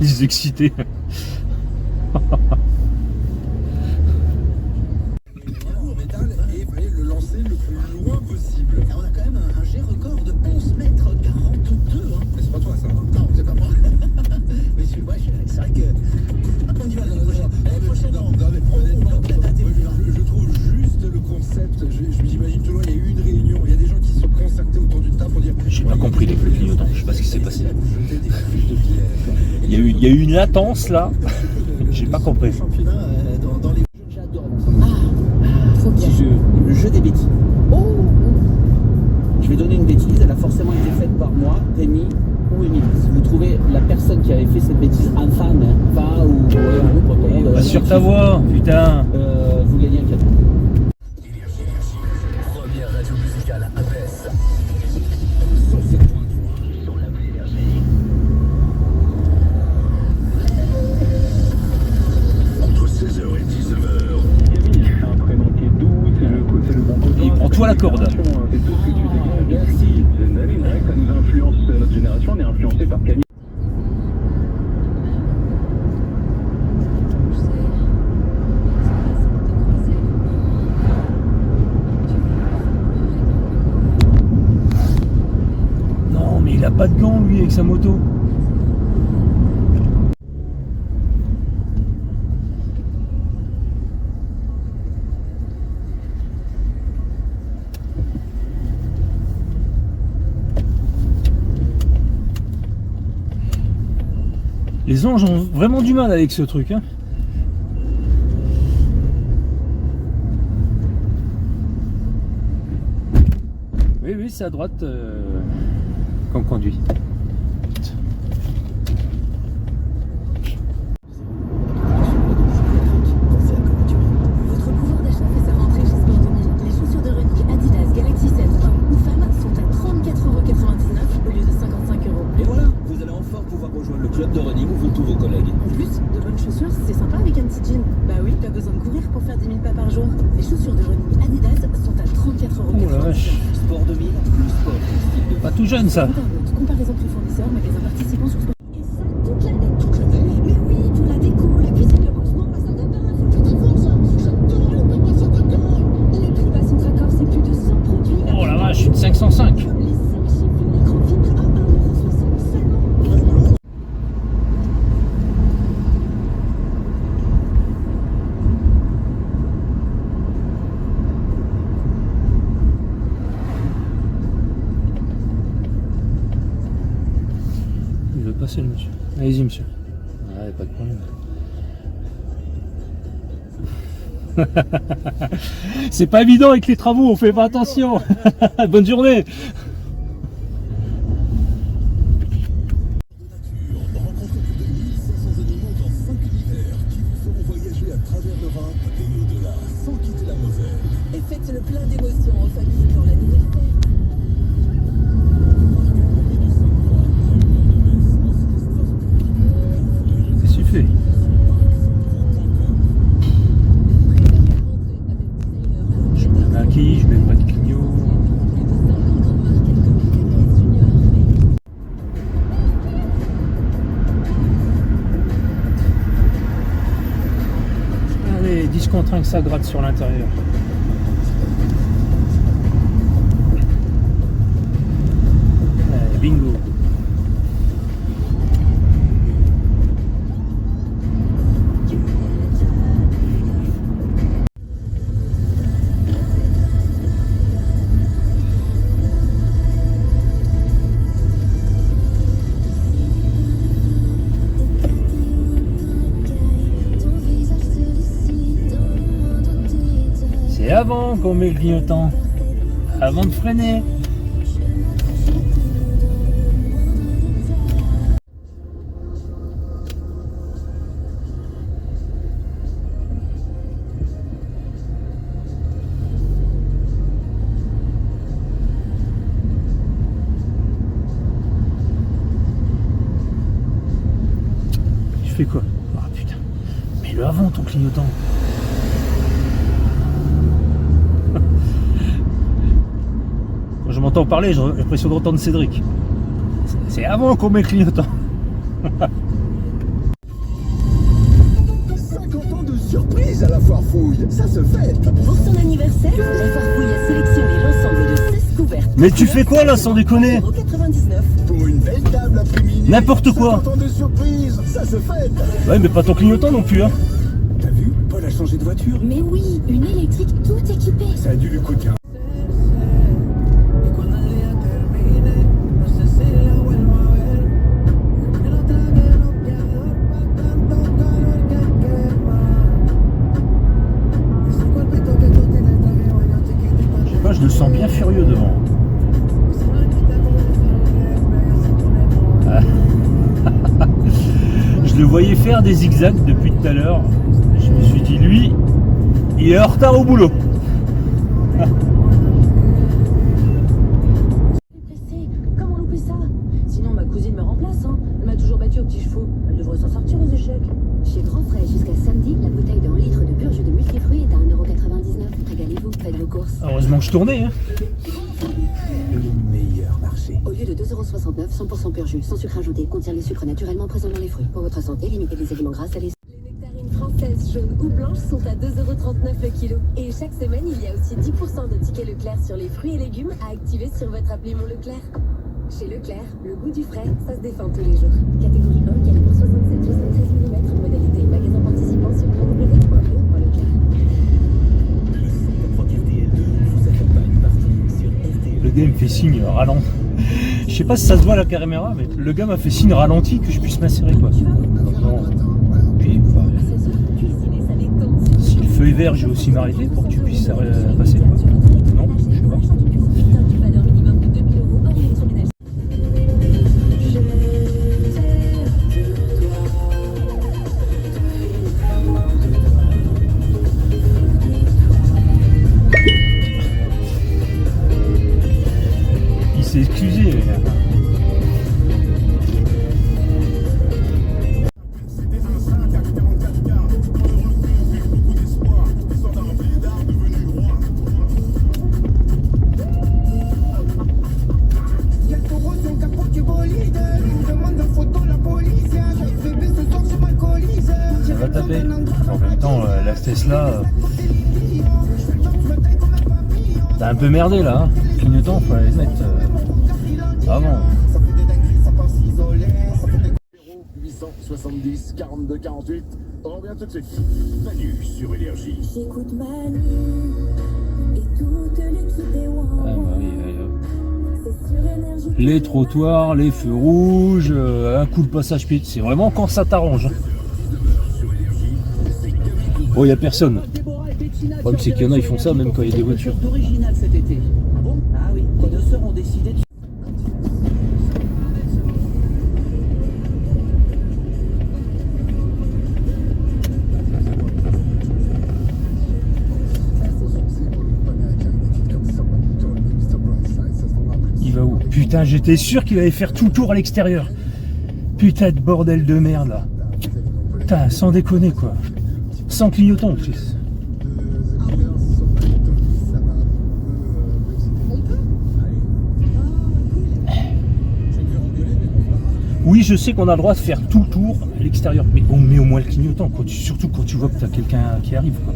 Les excités. En métal et il fallait le lancer le plus loin possible. On a quand même un jet record de 11 mètres 42. Hein. Mais c'est pas toi ça. Non, c'est pas moi. Mais c'est vrai que. On y va l'année prochaine. L'année prochaine, non. Je trouve juste le concept. Je m'imagine toujours, il y a eu une réunion, il y a des gens qui se sont concertés autour d'une table pour dire. J'ai pas compris les clignotants, je sais pas ce qui s'est passé. Il y a eu une latence là. J'ai pas compris. Championnat dans les jeux, j'adore. Faut petit jeu, le jeu des bêtises. Oh. Je vais donner une bêtise, elle a forcément été faite par moi, Rémi ou Émilie. Si vous trouvez la personne qui avait fait cette bêtise, un fan, pas ou un Pas sur ta voix, putain. vous gagnez un cadeau. Première radio musicale à Besse. Sur l'appli Énergie. Entre 16h et 19h. Camille, c'est un prénom qui est doux, c'est le bon côté. Il prend tout à la corde. C'est tout ce que tu dégages depuis une dizaine d'années. C'est vrai que ça nous influence, notre génération, on est influencé par Camille. Non, mais il a pas de gants lui avec sa moto. Les anges ont vraiment du mal avec ce truc, hein. Oui, oui, c'est à droite qu'on conduit. Votre pouvoir d'achat fait sa rentrée chez Sport 2000. Les chaussures de running Adidas Galaxy 7 hommes ou femmes sont à 34,99 € au lieu de 55 €. Et voilà, vous allez enfin pouvoir rejoindre le club de running où vont tous vos collègues. En plus, de bonnes chaussures, c'est sympa avec un petit jean. Bah oui, pas besoin de courir pour faire 10 000 pas par jour. Les chaussures de running Adidas sont à 34,99 €. Oh la vache. Sport 2000, plus sport, style de Pas tout jeune ça. Internaute, comparaison prix fournisseur, magasin participant sur Sport. Et ça toute l'année. Toute l'année? Mais oui, pour la déco, la cuisine, le rangement, la salle de bain, faut que tu fasses ça. J'adore le papa salle de bain. Les prix bas sont raccords, c'est plus de 100 produits. Oh la vache, une 505. Comme les 5 chiffres microfibres à 1,60 € seulement. Il veut passer le monsieur. Allez-y monsieur. Ouais, pas de problème. C'est pas évident avec les travaux, on fait pas attention. Bonne journée. Rencontrez plus de 1500 animaux dans 5 univers qui vous feront voyager à travers l'Europe et au-delà sans quitter la Moselle. Et faites le plein d'émotions en famille dans la nouvelle ferme. C'est suffit. Je mets un maquis, je mets pas de clignot. Allez, 10 contre 1 que ça gratte sur l'intérieur. Allez, bingo. C'est avant qu'on met le clignotant. Avant de freiner. Je fais quoi? Oh putain. Mets-le avant ton clignotant. Quand je m'entends parler, j'ai l'impression d'entendre Cédric. C'est avant qu'on met le clignotant. Mais tu fais quoi là, sans déconner? 0,99 €. Pour une belle table après-midi. N'importe quoi. 50 ans de surprise, ça se fête. Ouais, mais pas ton clignotant non plus, hein. T'as vu, Paul a changé de voiture. Mais oui, une électrique tout équipée. Ça a dû lui coûter un... Je sais pas, je le sens bien furieux devant. Je le voyais faire des zigzags depuis tout à l'heure. Je me suis dit, lui, il est en retard au boulot. Pressée. Comment louper ça? Sinon, ma cousine me remplace, hein. Elle m'a toujours battue aux petits chevaux. Elle devrait s'en sortir aux échecs. Chez Grand Frais, jusqu'à samedi, la bouteille de 1 litre de purge de multifruits est à 1,99 €. Régalez-vous, faites vos courses. Heureusement que je tournais, hein. Le meilleur marché. Au lieu de 2,69 €, 100% pur jus, sans sucre ajouté, contient les sucres naturellement présents dans les fruits. Pour votre santé, limitez les aliments gras, salés. Les nectarines françaises jaunes ou blanches sont à 2,39 € le kilo. Et chaque semaine, il y a aussi 10% de tickets Leclerc sur les fruits et légumes à activer sur votre appli Mon Leclerc. Chez Leclerc, le goût du frais, ça se défend tous les jours. Catégorie 1, calibre 67-73 mm, modalité magasin participant sur www.e.leclerc. Le gars il me fait signe ralenti. Je sais pas si ça se voit à la caméra, mais le gars m'a fait signe ralenti que je puisse m'insérer quoi. Non. Puis, bah, si le feu est vert, je vais aussi m'arrêter pour que tu puisses passer quoi. Non, je sais pas. Il s'est excusé. Ça va taper. En même temps, la Tesla, t'as un peu merdé là. Hein. Clignotant, faut les mettre. Vraiment. 870 42 48. On revient tout de suite. Manu sur Énergie. J'écoute Manu et toute l'équipe des Ah, Wang. bah oui, C'est sur Énergie. les trottoirs, les feux rouges, un coup de passage pied. C'est vraiment quand ça t'arrange. Hein. Oh, il n'y a personne. Le problème, c'est qu'il y en a, ils font ça même quand il y a des voitures. D'original cet été. Ah bon? Ah oui, connaisseurs ont décidé de... Il va où? Putain, j'étais sûr qu'il allait faire tout le tour à l'extérieur. Putain de bordel de merde là. Putain, sans déconner quoi. Sans clignotant en plus. Oui, je sais qu'on a le droit de faire tout le tour à l'extérieur, mais on met au moins le clignotant, quoi. Surtout quand tu vois que tu as quelqu'un qui arrive, quoi.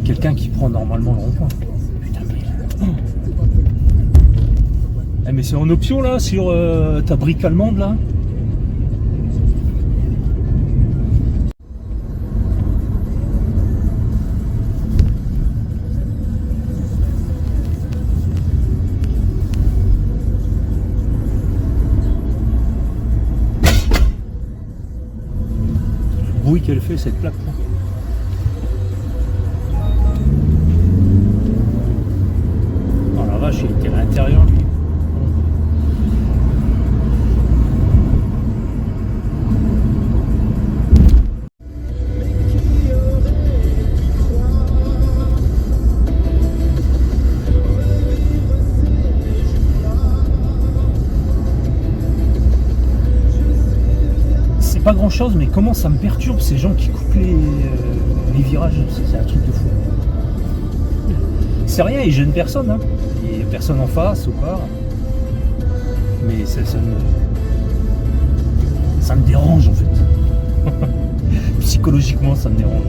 Quelqu'un qui prend normalement le rond-point. Putain, mais... Oh. Eh, mais c'est en option là, sur ta brique allemande là. Le bruit qu'elle fait cette plaque là. Oh la vache, il était à l'intérieur lui. Pas grand chose, mais comment ça me perturbe ces gens qui coupent les virages, c'est un truc de fou. C'est rien, ils gênent personne, hein. Il n'y a personne en face ou pas. Mais ça me dérange en fait. Psychologiquement, ça me dérange.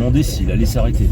demandé s'il allait s'arrêter.